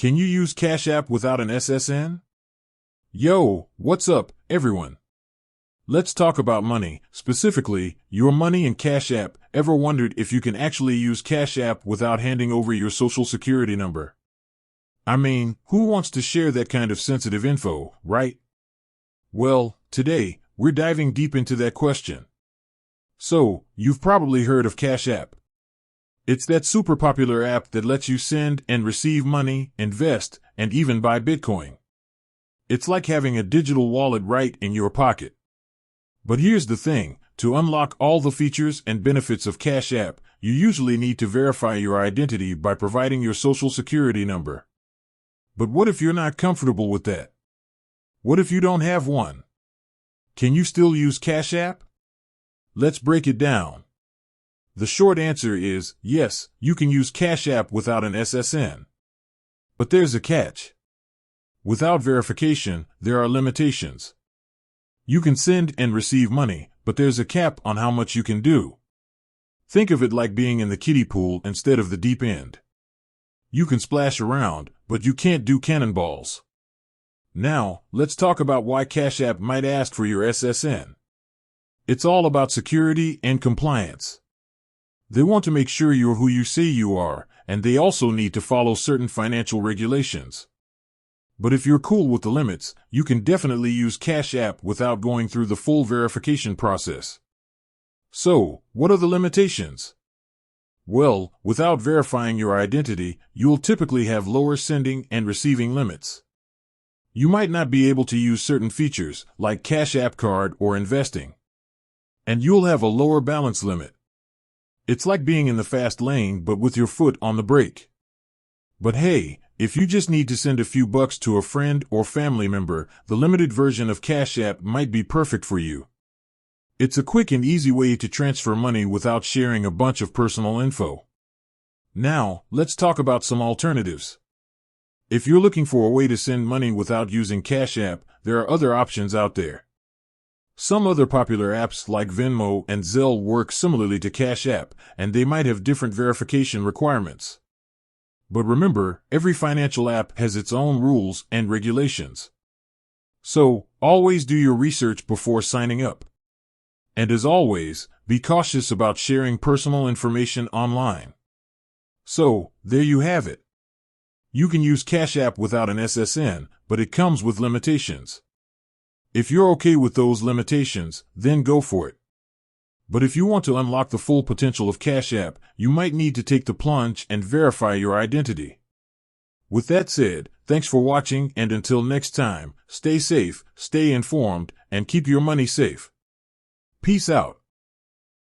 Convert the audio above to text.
Can you use Cash App without an SSN? Yo, what's up, everyone? Let's talk about money, specifically, your money in Cash App. Ever wondered if you can actually use Cash App without handing over your social security number? I mean, who wants to share that kind of sensitive info, right? Well, today, we're diving deep into that question. So, you've probably heard of Cash App. It's that super popular app that lets you send and receive money, invest, and even buy Bitcoin. It's like having a digital wallet right in your pocket. But here's the thing, to unlock all the features and benefits of Cash App, you usually need to verify your identity by providing your social security number. But what if you're not comfortable with that? What if you don't have one? Can you still use Cash App? Let's break it down. The short answer is, yes, you can use Cash App without an SSN. But there's a catch. Without verification, there are limitations. You can send and receive money, but there's a cap on how much you can do. Think of it like being in the kiddie pool instead of the deep end. You can splash around, but you can't do cannonballs. Now, let's talk about why Cash App might ask for your SSN. It's all about security and compliance. They want to make sure you're who you say you are, and they also need to follow certain financial regulations. But if you're cool with the limits, you can definitely use Cash App without going through the full verification process. So, what are the limitations? Well, without verifying your identity, you'll typically have lower sending and receiving limits. You might not be able to use certain features, like Cash App Card or investing. And you'll have a lower balance limit. It's like being in the fast lane but with your foot on the brake. But hey, if you just need to send a few bucks to a friend or family member, the limited version of Cash App might be perfect for you. It's a quick and easy way to transfer money without sharing a bunch of personal info. Now, let's talk about some alternatives. If you're looking for a way to send money without using Cash App, there are other options out there. Some other popular apps like Venmo and Zelle work similarly to Cash App, and they might have different verification requirements. But remember, every financial app has its own rules and regulations. So, always do your research before signing up. And as always, be cautious about sharing personal information online. So, there you have it. You can use Cash App without an SSN, but it comes with limitations. If you're okay with those limitations, then go for it. But if you want to unlock the full potential of Cash App, you might need to take the plunge and verify your identity. With that said, thanks for watching, and until next time, stay safe, stay informed, and keep your money safe. Peace out.